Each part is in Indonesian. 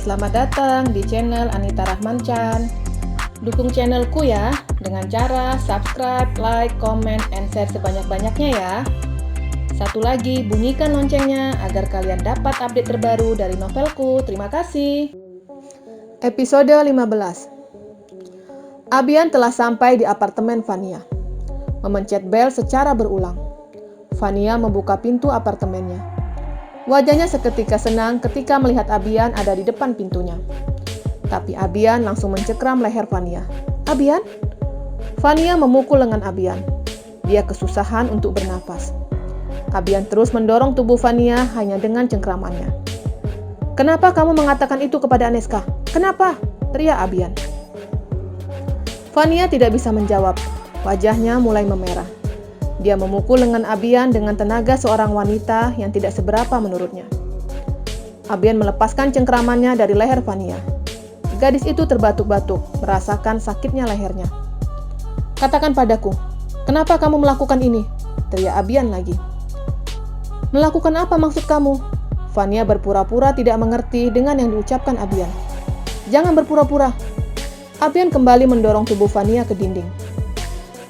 Selamat datang di channel Anita Rahman Chan. Dukung channelku ya dengan cara subscribe, like, comment, and share sebanyak-banyaknya ya. Satu lagi, bunyikan loncengnya agar kalian dapat update terbaru dari novelku. Terima kasih. Episode 15. Abian telah sampai di apartemen Vania. Memencet bel secara berulang. Vania membuka pintu apartemennya. Wajahnya seketika senang ketika melihat Abian ada di depan pintunya. Tapi Abian langsung mencekram leher Vania. "Abian?" Vania memukul lengan Abian. Dia kesusahan untuk bernapas. Abian terus mendorong tubuh Vania hanya dengan cengkramannya. "Kenapa kamu mengatakan itu kepada Aneska? Kenapa?" teriak Abian. Vania tidak bisa menjawab. Wajahnya mulai memerah. Dia memukul lengan Abian dengan tenaga seorang wanita yang tidak seberapa menurutnya. Abian melepaskan cengkramannya dari leher Vania. Gadis itu terbatuk-batuk, merasakan sakitnya lehernya. "Katakan padaku, kenapa kamu melakukan ini?" teriak Abian lagi. "Melakukan apa maksud kamu?" Vania berpura-pura tidak mengerti dengan yang diucapkan Abian. "Jangan berpura-pura." Abian kembali mendorong tubuh Vania ke dinding.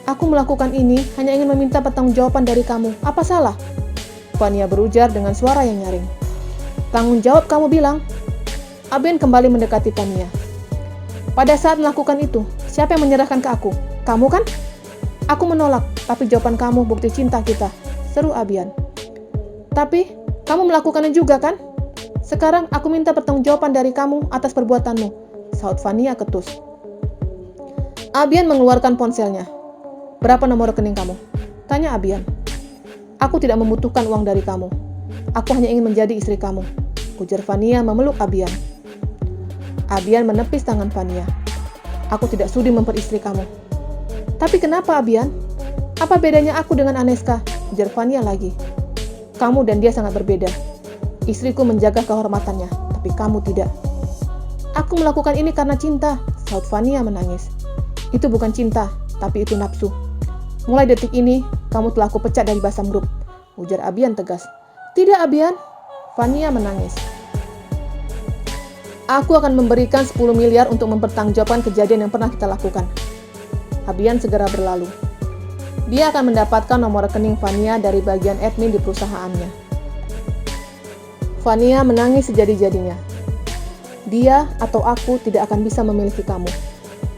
"Aku melakukan ini hanya ingin meminta pertanggungjawaban dari kamu. Apa salah?" Vania berujar dengan suara yang nyaring. "Tanggung jawab kamu bilang." Abian kembali mendekati Vania. "Pada saat melakukan itu, siapa yang menyerahkan ke aku? Kamu kan?" "Aku menolak, tapi jawaban kamu bukti cinta kita," seru Abian. "Tapi, kamu melakukannya juga kan? Sekarang aku minta pertanggungjawaban dari kamu atas perbuatanmu," saut Vania ketus. Abian mengeluarkan ponselnya. "Berapa nomor rekening kamu?" tanya Abian. "Aku tidak membutuhkan uang dari kamu. Aku hanya ingin menjadi istri kamu," ujar Vania memeluk Abian. Abian menepis tangan Vania. "Aku tidak sudi memperistri kamu." "Tapi kenapa Abian? Apa bedanya aku dengan Aneska?" ujar Vania lagi. "Kamu dan dia sangat berbeda. Istriku menjaga kehormatannya, tapi kamu tidak." "Aku melakukan ini karena cinta," saut Vania menangis. "Itu bukan cinta, tapi itu nafsu. Mulai detik ini, kamu telah aku pecat dari Basam Group," ujar Abian tegas. "Tidak Abian," Vania menangis. "Aku akan memberikan 10 miliar untuk mempertanggungjawabkan kejadian yang pernah kita lakukan." Abian segera berlalu. Dia akan mendapatkan nomor rekening Vania dari bagian admin di perusahaannya. Vania menangis sejadi-jadinya. "Dia atau aku tidak akan bisa memiliki kamu.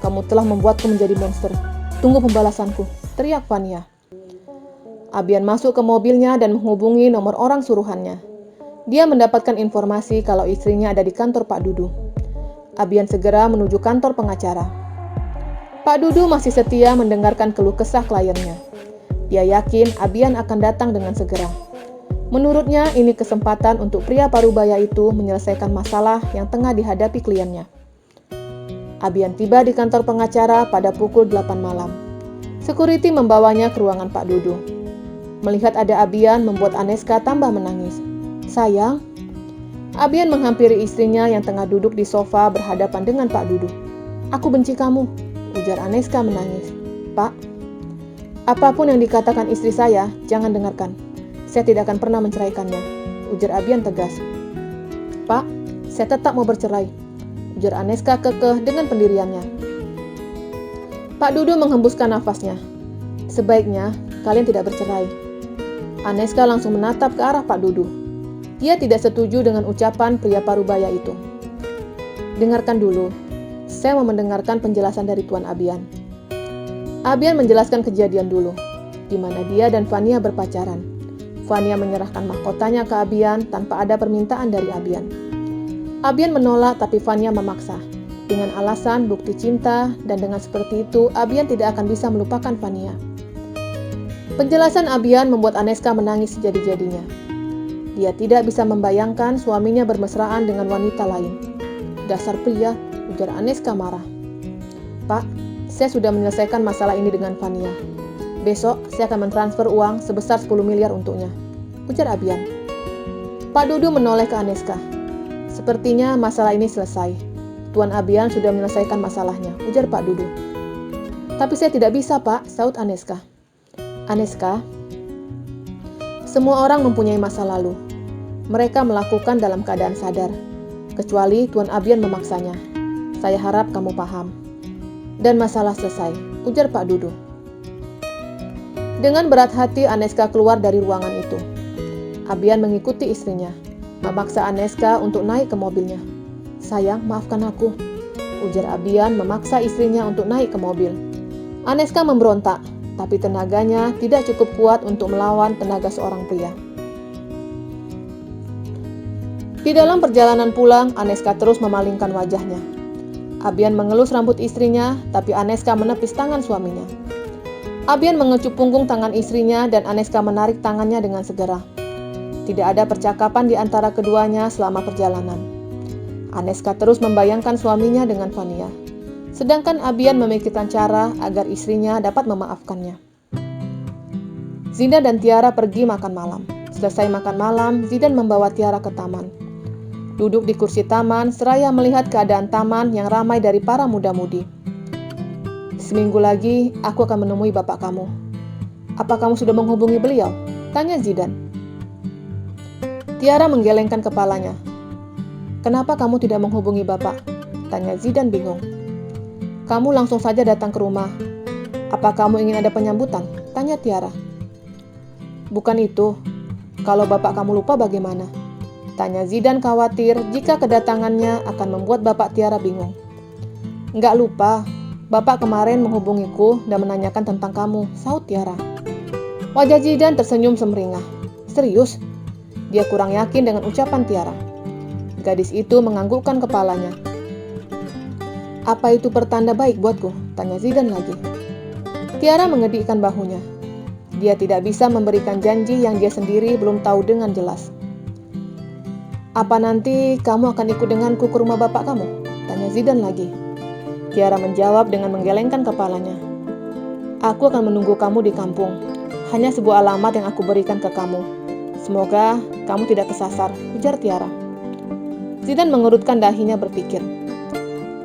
Kamu telah membuatku menjadi monster. Tunggu pembalasanku," teriak Vania. Abian masuk ke mobilnya dan menghubungi nomor orang suruhannya. Dia mendapatkan informasi kalau istrinya ada di kantor Pak Dudu. Abian segera menuju kantor pengacara. Pak Dudu masih setia mendengarkan keluh kesah kliennya. Dia yakin Abian akan datang dengan segera. Menurutnya, ini kesempatan untuk pria parubaya itu menyelesaikan masalah yang tengah dihadapi kliennya. Abian tiba di kantor pengacara pada pukul 8 malam. Security membawanya ke ruangan Pak Dudu. Melihat ada Abian membuat Aneska tambah menangis. "Sayang." Abian menghampiri istrinya yang tengah duduk di sofa berhadapan dengan Pak Dudu. "Aku benci kamu," ujar Aneska menangis. "Pak, apapun yang dikatakan istri saya, jangan dengarkan. Saya tidak akan pernah menceraikannya," ujar Abian tegas. "Pak, saya tetap mau bercerai," ujar Aneska kekeh dengan pendiriannya. Pak Dudu menghembuskan nafasnya. "Sebaiknya kalian tidak bercerai." Aneska langsung menatap ke arah Pak Dudu. Dia tidak setuju dengan ucapan pria parubaya itu. "Dengarkan dulu. Saya mau mendengarkan penjelasan dari Tuan Abian." Abian menjelaskan kejadian dulu, di mana dia dan Vania berpacaran. Vania menyerahkan mahkotanya ke Abian tanpa ada permintaan dari Abian. Abian menolak, tapi Vania memaksa. Dengan alasan bukti cinta, dan dengan seperti itu, Abian tidak akan bisa melupakan Vania. Penjelasan Abian membuat Aneska menangis sejadi-jadinya. Dia tidak bisa membayangkan suaminya bermesraan dengan wanita lain. "Dasar pria," ujar Aneska marah. "Pak, saya sudah menyelesaikan masalah ini dengan Vania. Besok, saya akan mentransfer uang sebesar 10 miliar untuknya," ujar Abian. Pak Dudu menoleh ke Aneska. "Sepertinya masalah ini selesai. Tuan Abian sudah menyelesaikan masalahnya," ujar Pak Dudu. "Tapi saya tidak bisa, Pak," saut Aneska. "Aneska, semua orang mempunyai masa lalu. Mereka melakukan dalam keadaan sadar. kecuali Tuan Abian memaksanya. Saya harap kamu paham." "Dan masalah selesai," ujar Pak Dudu. Dengan berat hati Aneska keluar dari ruangan itu. Abian mengikuti istrinya, memaksa Aneska untuk naik ke mobilnya. "Sayang, maafkan aku," ujar Abian memaksa istrinya untuk naik ke mobil. Aneska memberontak, tapi tenaganya tidak cukup kuat untuk melawan tenaga seorang pria. Di dalam perjalanan pulang, Aneska terus memalingkan wajahnya. Abian mengelus rambut istrinya, tapi Aneska menepis tangan suaminya. Abian mengecup punggung tangan istrinya dan Aneska menarik tangannya dengan segera. Tidak ada percakapan di antara keduanya selama perjalanan. Aneska terus membayangkan suaminya dengan Fania. Sedangkan Abian memikirkan cara agar istrinya dapat memaafkannya. Zidan dan Tiara pergi makan malam. Selesai makan malam, Zidan membawa Tiara ke taman. Duduk di kursi taman, seraya melihat keadaan taman yang ramai dari para muda-mudi. "Seminggu lagi, aku akan menemui bapak kamu. Apa kamu sudah menghubungi beliau?" tanya Zidan. Tiara menggelengkan kepalanya. "Kenapa kamu tidak menghubungi bapak?" tanya Zidan bingung. "Kamu langsung saja datang ke rumah. Apa kamu ingin ada penyambutan?" tanya Tiara. "Bukan itu. Kalau bapak kamu lupa bagaimana?" tanya Zidan khawatir jika kedatangannya akan membuat bapak Tiara bingung. "Nggak lupa. Bapak kemarin menghubungiku dan menanyakan tentang kamu," sahut Tiara. Wajah Zidan tersenyum semeringah. "Serius?" Dia kurang yakin dengan ucapan Tiara. Gadis itu menganggukkan kepalanya. "Apa itu pertanda baik buatku?" tanya Zidan lagi. Tiara mengedikkan bahunya. Dia tidak bisa memberikan janji yang dia sendiri belum tahu dengan jelas. "Apa nanti kamu akan ikut denganku ke rumah bapak kamu?" tanya Zidan lagi. Tiara menjawab dengan menggelengkan kepalanya. "Aku akan menunggu kamu di kampung. Hanya sebuah alamat yang aku berikan ke kamu. Semoga kamu tidak kesasar," ujar Tiara. Zidan mengerutkan dahinya berpikir.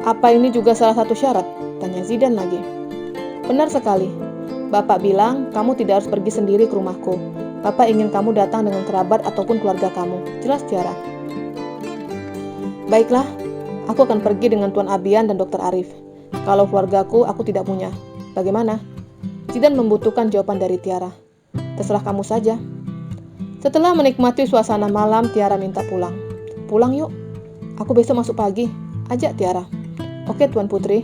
"Apa ini juga salah satu syarat?" tanya Zidan lagi. "Benar sekali. Bapak bilang kamu tidak harus pergi sendiri ke rumahku. Bapak ingin kamu datang dengan kerabat ataupun keluarga kamu," jelas Tiara. "Baiklah. Aku akan pergi dengan Tuan Abian dan Dr. Arif. Kalau keluargaku aku tidak punya. Bagaimana?" Zidan membutuhkan jawaban dari Tiara. "Terserah kamu saja." Setelah menikmati suasana malam, Tiara minta pulang. "Pulang yuk. Aku besok masuk pagi," ajak Tiara. "Oke, Tuan Putri."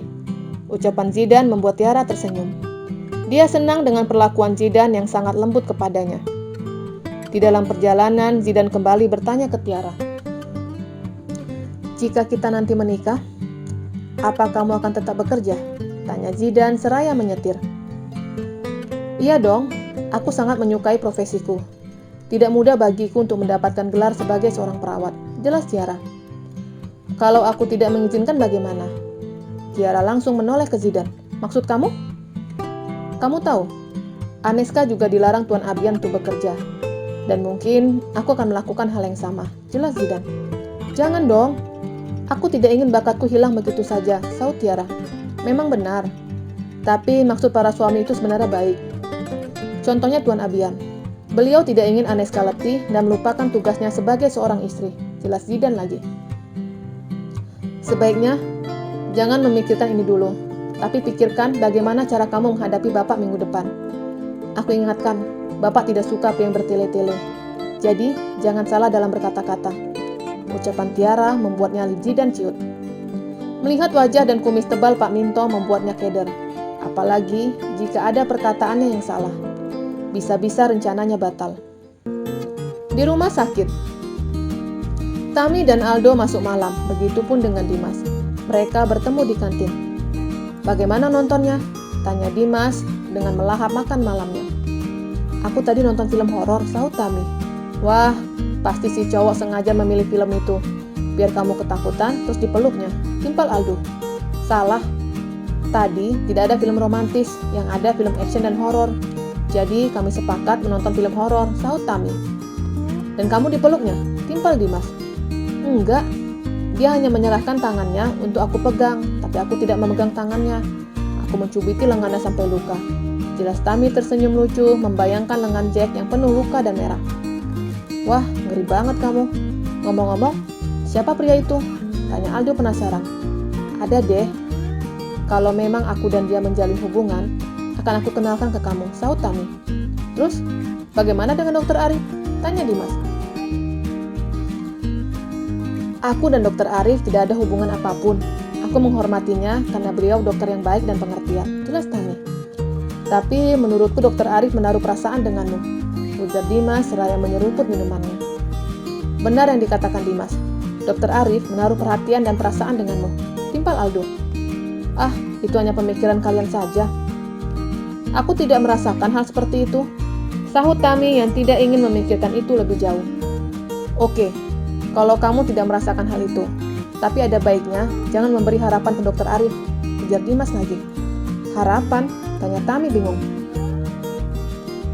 Ucapan Zidan membuat Tiara tersenyum. Dia senang dengan perlakuan Zidan yang sangat lembut kepadanya. Di dalam perjalanan, Zidan kembali bertanya ke Tiara. "Jika kita nanti menikah, apa kamu akan tetap bekerja?" tanya Zidan seraya menyetir. "Iya dong, aku sangat menyukai profesiku. Tidak mudah bagiku untuk mendapatkan gelar sebagai seorang perawat," jelas Tiara. "Kalau aku tidak mengizinkan bagaimana?" Tiara langsung menoleh ke Zidan. "Maksud kamu?" "Kamu tahu, Aneska juga dilarang Tuan Abian untuk bekerja. Dan mungkin aku akan melakukan hal yang sama," jelas Zidan. "Jangan dong. Aku tidak ingin bakatku hilang begitu saja," sahut Tiara. "Memang benar. Tapi maksud para suami itu sebenarnya baik. Contohnya Tuan Abian. Beliau tidak ingin Aneska letih dan melupakan tugasnya sebagai seorang istri," jelas Zidan lagi. "Sebaiknya jangan memikirkan ini dulu, tapi pikirkan bagaimana cara kamu menghadapi bapak minggu depan. Aku ingatkan, bapak tidak suka apa yang bertele-tele. Jadi, jangan salah dalam berkata-kata." Ucapan Tiara membuatnya Zidan ciut. Melihat wajah dan kumis tebal Pak Minto membuatnya keder. Apalagi jika ada perkataannya yang salah. Bisa-bisa rencananya batal. Di rumah sakit, Tami dan Aldo masuk malam, begitupun dengan Dimas. Mereka bertemu di kantin. "Bagaimana nontonnya?" tanya Dimas dengan melahap makan malamnya. "Aku tadi nonton film horor," sahut Tami. "Wah, pasti si cowok sengaja memilih film itu, biar kamu ketakutan terus dipeluknya," timpal Aldo. "Salah. Tadi tidak ada film romantis, yang ada film action dan horor. Jadi kami sepakat menonton film horor," sahut Tami. "Dan kamu dipeluknya?" timpal Dimas. "Enggak. Dia hanya menyerahkan tangannya untuk aku pegang, tapi aku tidak memegang tangannya. Aku mencubiti lengannya sampai luka," jelas Tami tersenyum lucu membayangkan lengan Jack yang penuh luka dan merah. "Wah, ngeri banget kamu. Ngomong-ngomong, siapa pria itu?" Tanya Aldo penasaran. Ada deh. Kalau memang aku dan dia menjalin hubungan, akan aku kenalkan ke kamu, sahut Tami. Terus, bagaimana dengan Dokter Arif? Tanya Dimas. Aku dan Dokter Arif tidak ada hubungan apapun. Aku menghormatinya karena beliau dokter yang baik dan pengertian, jelas Tami. Tapi menurutku Dokter Arif menaruh perasaan denganmu, ujar Dimas seraya menyeruput minumannya. Benar yang dikatakan Dimas. Dokter Arif menaruh perhatian dan perasaan denganmu, timpal Aldo. Ah, itu hanya pemikiran kalian saja. Aku tidak merasakan hal seperti itu, sahut Tami yang tidak ingin memikirkan itu lebih jauh. Oke, kalau kamu tidak merasakan hal itu, tapi ada baiknya jangan memberi harapan ke Dokter Arif, ujar Dimas lagi. Harapan? Tanya Tami bingung.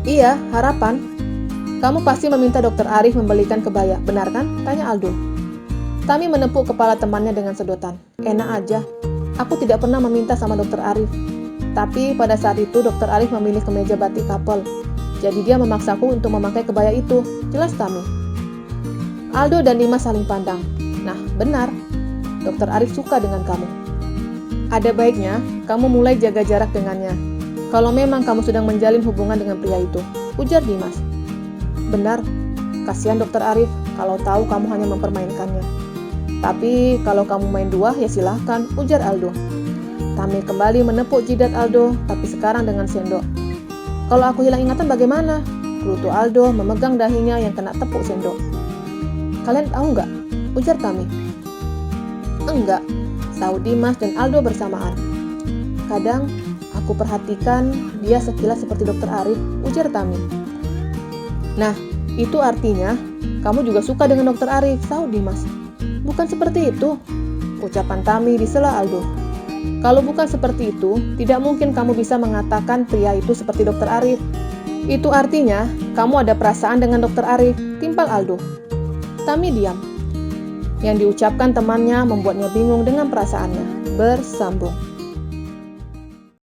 Iya, harapan. Kamu pasti meminta Dokter Arif membelikan kebaya, benar kan? Tanya Aldo. Tami menepuk kepala temannya dengan sedotan. Enak aja. Aku tidak pernah meminta sama Dokter Arif. Tapi pada saat itu Dokter Arif memilih kemeja batik couple. Jadi dia memaksaku untuk memakai kebaya itu. Jelas Tami. Aldo dan Dimas saling pandang. Nah, benar. Dokter Arif suka dengan kamu. Ada baiknya kamu mulai jaga jarak dengannya. Kalau memang kamu sedang menjalin hubungan dengan pria itu, ujar Dimas. Benar. Kasihan Dokter Arif kalau tahu kamu hanya mempermainkannya. Tapi kalau kamu main dua, ya silahkan, ujar Aldo. Tami kembali menepuk jidat Aldo, tapi sekarang dengan sendok. Kalau aku hilang ingatan bagaimana? Gerutu Aldo memegang dahinya yang kena tepuk sendok. Kalian tahu nggak? Ujar Tami. Enggak, sahut Dimas dan Aldo bersamaan. Kadang aku perhatikan dia sekilas seperti Dokter Arif, ujar Tami. Nah, itu artinya kamu juga suka dengan Dokter Arif, sahut Dimas. Bukan seperti itu, ucapan Tami disela Aldo. Kalau bukan seperti itu, tidak mungkin kamu bisa mengatakan pria itu seperti Dokter Arif. Itu artinya kamu ada perasaan dengan Dokter Arif, timpal Aldo. Tami diam. Yang diucapkan temannya membuatnya bingung dengan perasaannya. Bersambung.